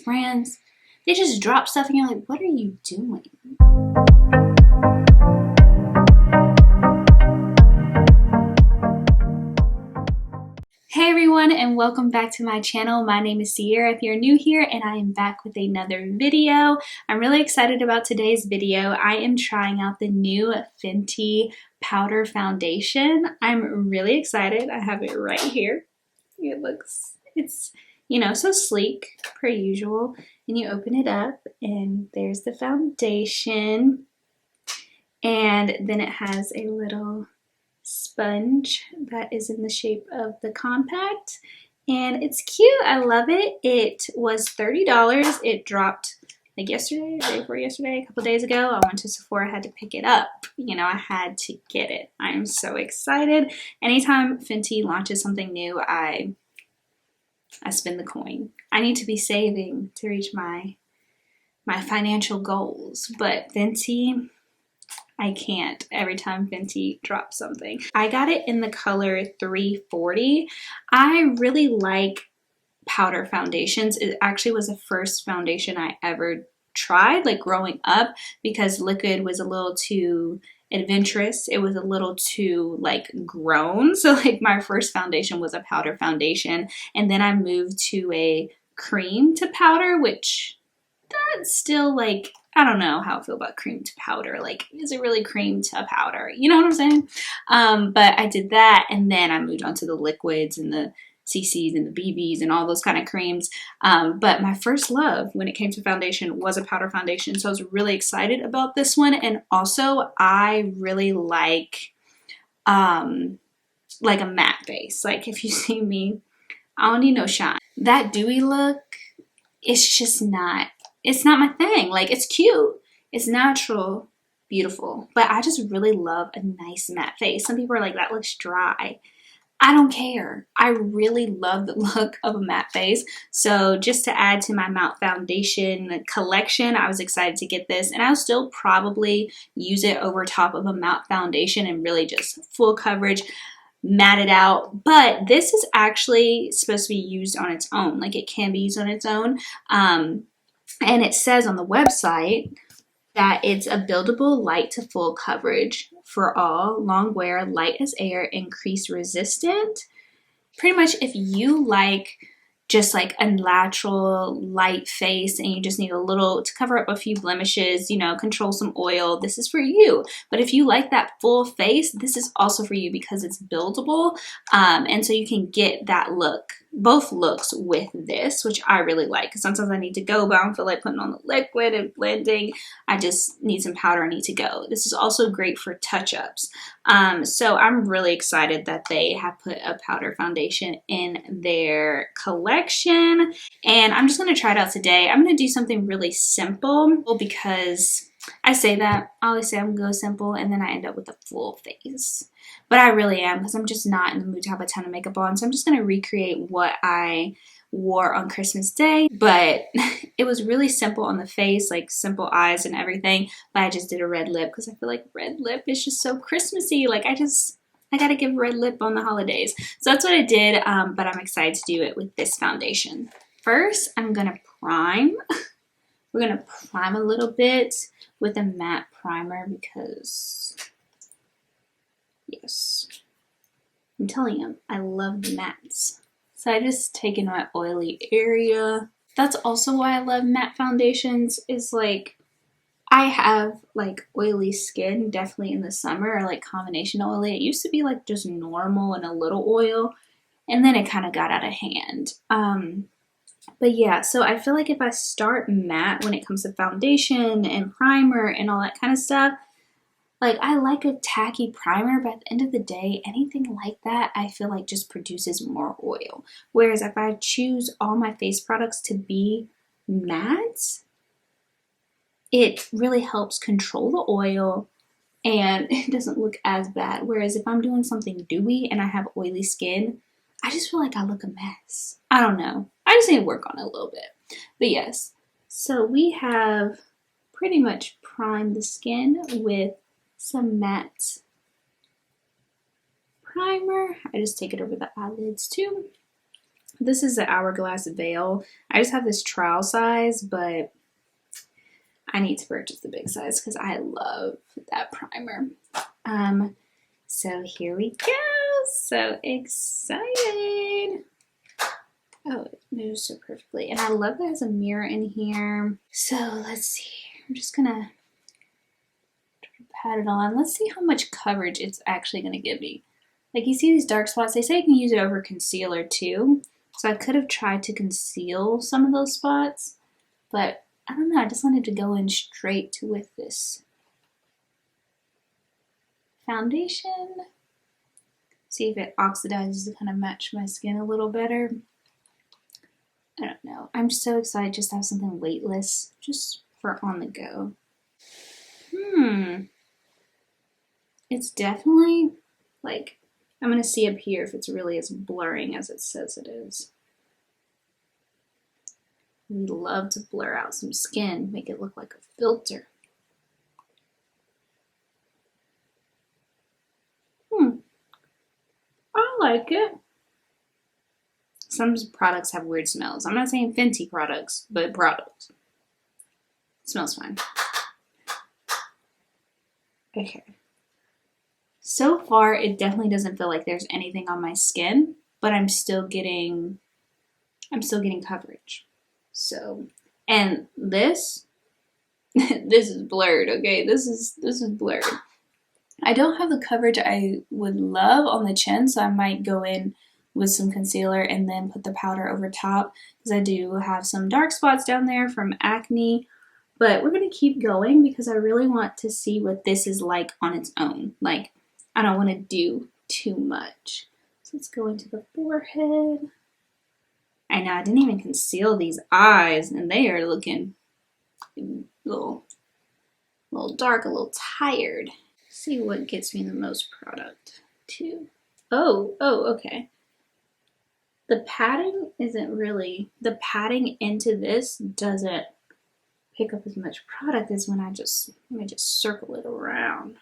brands, they just drop stuff and you're like, what are you doing? Hey everyone, and welcome back to my channel. My name is Sierra if you're new here, and I am back with another video. I'm really excited about today's video. I am trying out the new Fenty powder foundation. I'm really excited. I have it right here. It's you know, so sleek per usual. And you open it up and there's the foundation. And then it has a little sponge that is in the shape of the compact, and it's cute. I love it. It was $30. It dropped like yesterday, the day before yesterday, a couple days ago. I went to Sephora, I had to pick it up. You know, I had to get it. I'm so excited. Anytime Fenty launches something new, I spend the coin. I need to be saving to reach my financial goals, but Fenty, I can't every time Fenty drops something. I got it in the color 340. I really like powder foundations. It actually was the first foundation I ever tried, like growing up, because liquid was a little too adventurous. It was a little too like grown. So like my first foundation was a powder foundation, and then I moved to a cream to powder, which that's still like, I don't know how I feel about cream to powder. Like, is it really cream to powder? You know what I'm saying? But I did that, and then I moved on to the liquids and the CCs and the BBs and all those kind of creams. But my first love when it came to foundation was a powder foundation. So I was really excited about this one. And also I really like a matte face. Like if you see me, I don't need no shine. That dewy look, it's not my thing. Like, it's cute, it's natural, beautiful, but I just really love a nice matte face. Some people are like, that looks dry. I don't care. I really love the look of a matte face. So just to add to my matte foundation collection, I was excited to get this, and I'll still probably use it over top of a matte foundation and really just full coverage, matte it out. But this is actually supposed to be used on its own. Like, it can be used on its own. And it says on the website that it's a buildable light to full coverage for all, long wear, light as air, increase resistant. Pretty much if you like just like a natural light face and you just need a little to cover up a few blemishes, you know, control some oil, this is for you. But if you like that full face, this is also for you because it's buildable. And so you can get that look, both looks with this, which I really like. Because sometimes I need to go, but I don't feel like putting on the liquid and blending. I just need some powder, I need to go. This is also great for touch-ups. So I'm really excited that they have put a powder foundation in their collection. And I'm just going to try it out today. I'm going to do something really simple because I say that, I always say I'm going to go simple, and then I end up with a full face. But I really am, because I'm just not in the mood to have a ton of makeup on. So I'm just going to recreate what I wore on Christmas Day. But it was really simple on the face, like simple eyes and everything. But I just did a red lip because I feel like red lip is just so Christmassy. Like, I got to give red lip on the holidays. So that's what I did, but I'm excited to do it with this foundation. First, I'm going to prime. We're going to prime a little bit with a matte primer because, yes, I'm telling you, I love the mattes. So I just taken my oily area. That's also why I love matte foundations, is like, I have like oily skin, definitely in the summer, or like combination oily. It used to be like just normal and a little oil, and then it kind of got out of hand. But yeah, so I feel like if I start matte when it comes to foundation and primer and all that kind of stuff, like, I like a tacky primer, but at the end of the day, anything like that, I feel like just produces more oil. Whereas if I choose all my face products to be matte, it really helps control the oil and it doesn't look as bad. Whereas if I'm doing something dewy and I have oily skin, I just feel like I look a mess. I don't know. I just need to work on it a little bit. But yes, so we have pretty much primed the skin with some matte primer. I just take it over the eyelids too. This is the Hourglass Veil. I just have this trial size, but I need to purchase the big size because I love that primer. So here we go. So excited. Oh, it moves so perfectly. And I love that it has a mirror in here. So let's see. I'm just gonna pat it on. Let's see how much coverage it's actually gonna give me. Like, you see these dark spots? They say you can use it over concealer too. So I could have tried to conceal some of those spots, but I don't know. I just wanted to go in straight with this foundation. See if it oxidizes to kind of match my skin a little better. I don't know. I'm so excited just to have something weightless, just for on the go. It's definitely, like, I'm going to see up here if it's really as blurring as it says it is. We love to blur out some skin, make it look like a filter. I like it. Some products have weird smells. I'm not saying Fenty products, but products. It smells fine. Okay. So far, it definitely doesn't feel like there's anything on my skin, but I'm still getting coverage. So, and this is blurred, okay? This is blurred. I don't have the coverage I would love on the chin, so I might go in with some concealer and then put the powder over top, because I do have some dark spots down there from acne. But we're going to keep going because I really want to see what this is like on its own. Like, I don't want to do too much. So let's go into the forehead. I know, I didn't even conceal these eyes, and they are looking a little dark, a little tired. Let's see what gets me the most product too. Oh, okay. The padding isn't really, the padding into this doesn't pick up as much product as when let me just circle it around,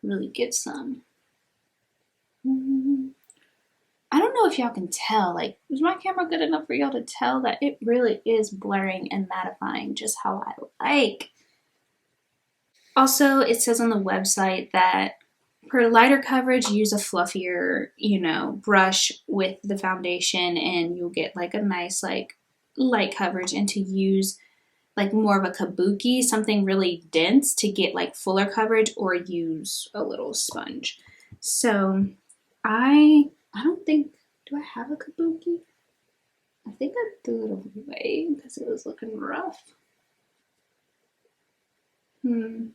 really get some. I don't know if y'all can tell, like, is my camera good enough for y'all to tell that it really is blurring and mattifying just how I like. Also, it says on the website that for lighter coverage, use a fluffier, brush with the foundation, and you'll get like a nice, like, light coverage. And to use like more of a kabuki, something really dense, to get like fuller coverage, or use a little sponge. So I don't think, do I have a kabuki? I think I threw it away because it was looking rough. I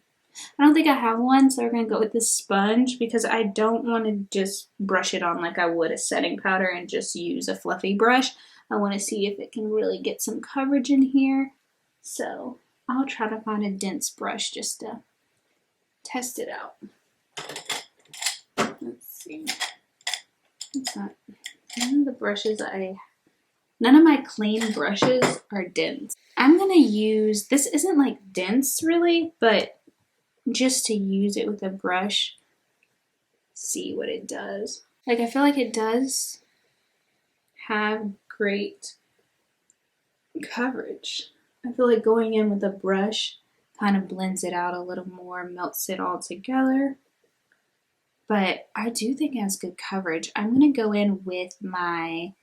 don't think I have one, so we're going to go with this sponge because I don't want to just brush it on like I would a setting powder and just use a fluffy brush. I want to see if it can really get some coverage in here. So I'll try to find a dense brush just to test it out. Let's see. It's not, none of my clean brushes are dense. I'm going to use, this isn't like dense really, but just to use it with a brush, see what it does. Like, I feel like it does have great coverage. I feel like going in with a brush kind of blends it out a little more, melts it all together. But I do think it has good coverage. I'm going to go in with my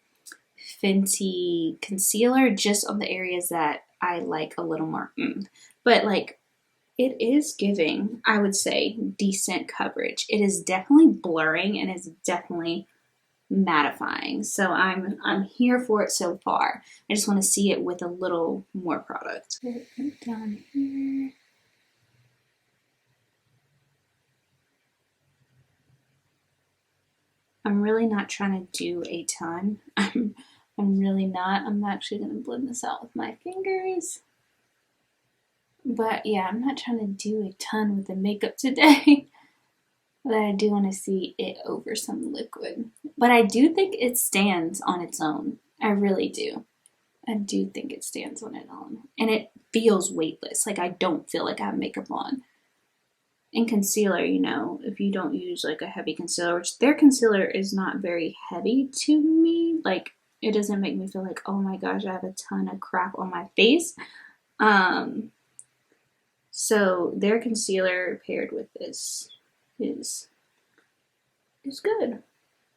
Fenty concealer just on the areas that I like a little more. But like, it is giving, I would say, decent coverage. It is definitely blurring and it's definitely mattifying. So I'm here for it so far. I just want to see it with a little more product. Put it down here. I'm really not trying to do a ton. I'm really not. I'm actually going to blend this out with my fingers. But yeah, I'm not trying to do a ton with the makeup today. But I do want to see it over some liquid. But I do think it stands on its own. I really do. I do think it stands on its own. And it feels weightless. Like, I don't feel like I have makeup on. In concealer, if you don't use like a heavy concealer, which their concealer is not very heavy to me. Like, it doesn't make me feel like, oh my gosh, I have a ton of crap on my face. So their concealer paired with this is good,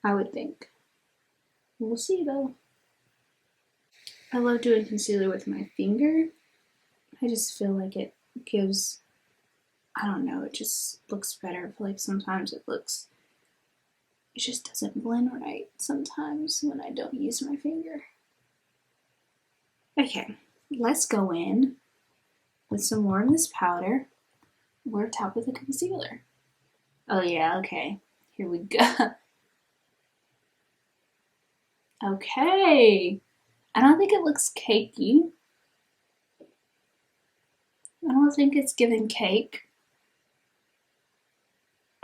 I would think. We'll see though. I love doing concealer with my finger. I just feel like it gives, I don't know, it just looks better. I feel like sometimes it just doesn't blend right sometimes when I don't use my finger. Okay, let's go in with some more of this powder. We're top with the concealer. Oh yeah, okay. Here we go. Okay. I don't think it looks cakey. I don't think it's giving cake.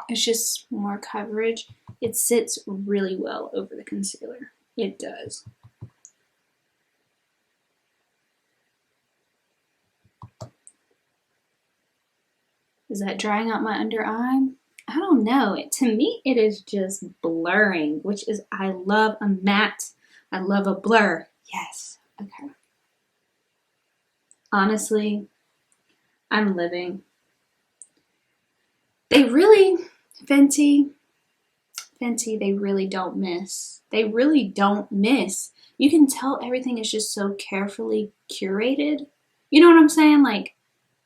It's just more coverage. It sits really well over the concealer. It does. Is that drying out my under eye? I don't know. To me, it is just blurring, which is, I love a matte. I love a blur. Yes. Okay. Honestly, I'm living. They really, Fenty, they really don't miss. They really don't miss. You can tell everything is just so carefully curated. You know what I'm saying? Like,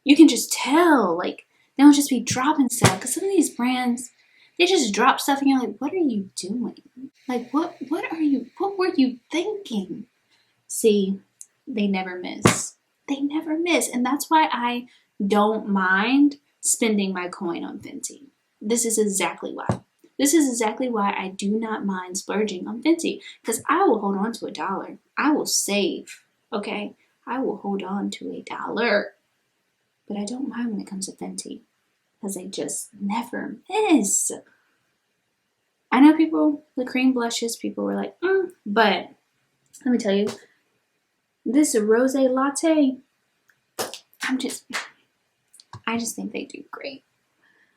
you can just tell. Like, they don't just be dropping stuff. Because some of these brands, they just drop stuff and you're like, what are you doing? Like, what were you thinking? See, they never miss. They never miss. And that's why I don't mind spending my coin on Fenty. This is exactly why. This is exactly why I do not mind splurging on Fenty. Because I will hold on to $1. I will save. Okay? I will hold on to $1. But I don't mind when it comes to Fenty. Because they just never miss. I know people, the cream blushes, people were like, but let me tell you, this rose latte, I just think they do great.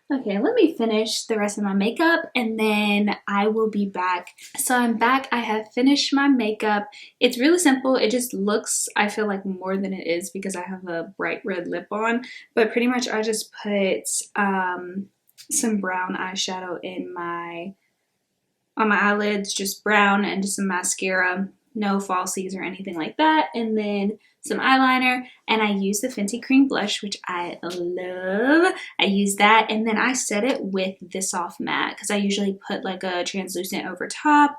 Okay, let me finish the rest of my makeup and then I will be back. So I'm back. I have finished my makeup. It's really simple. It just looks, I feel like, more than it is because I have a bright red lip on. But pretty much I just put some brown eyeshadow on my eyelids, just brown, and just some mascara. No falsies or anything like that. And then some eyeliner, and I use the Fenty Cream Blush, which I love. I use that, and then I set it with this Soft Matte because I usually put like a translucent over top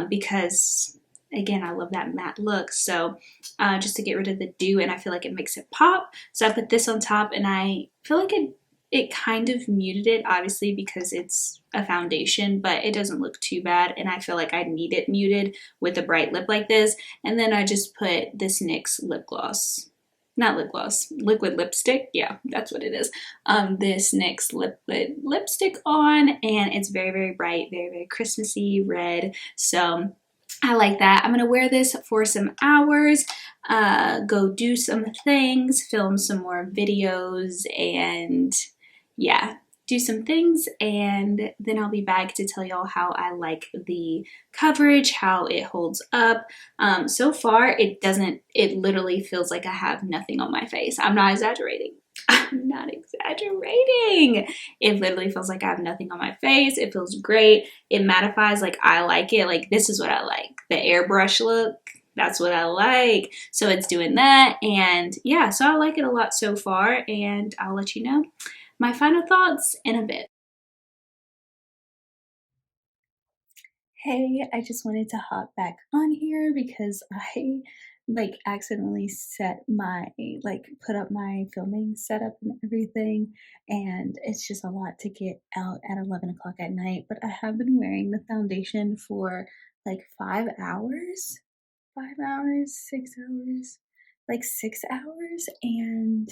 because, again, I love that matte look. So just to get rid of the dew, and I feel like it makes it pop. So I put this on top, and I feel like it kind of muted it, obviously, because it's a foundation, but it doesn't look too bad, and I feel like I need it muted with a bright lip like this. And then I just put this NYX lip gloss. Not lip gloss, liquid lipstick. Yeah, that's what it is. This NYX liquid lipstick on, and it's very, very bright, very, very Christmassy red. So I like that. I'm going to wear this for some hours, go do some things, film some more videos, and yeah, do some things, and then I'll be back to tell y'all how I like the coverage, how it holds up. So far, it literally feels like I have nothing on my face. I'm not exaggerating. I'm not exaggerating. It literally feels like I have nothing on my face. It feels great. It mattifies like I like it. Like, this is what I like. The airbrush look, that's what I like. So it's doing that, and yeah, so I like it a lot so far, and I'll let you know my final thoughts in a bit. Hey, I just wanted to hop back on here because I accidentally put up my filming setup and everything, and it's just a lot to get out at 11 o'clock at night. But I have been wearing the foundation for like 5 hours, 5 hours, 6 hours, like 6 hours, and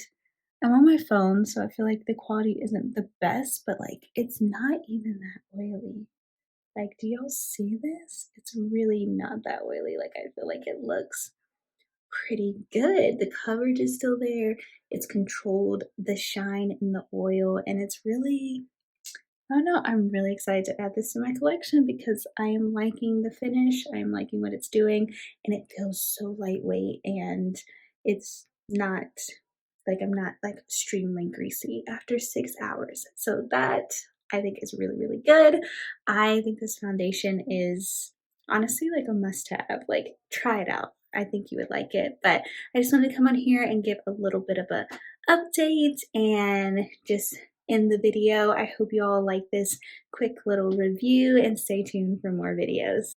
I'm on my phone, so I feel like the quality isn't the best, but like it's not even that oily. Like, do y'all see this? It's really not that oily. Like, I feel like it looks pretty good. The coverage is still there. It's controlled the shine in the oil, and it's really, Oh no, I'm really excited to add this to my collection because I am liking the finish, I am liking what it's doing, and it feels so lightweight and it's not like I'm not like extremely greasy after 6 hours. So that I think is really, really good. I think this foundation is honestly like a must have. Like try it out. I think you would like it. But I just wanted to come on here and give a little bit of a update and just end the video. I hope you all like this quick little review and stay tuned for more videos.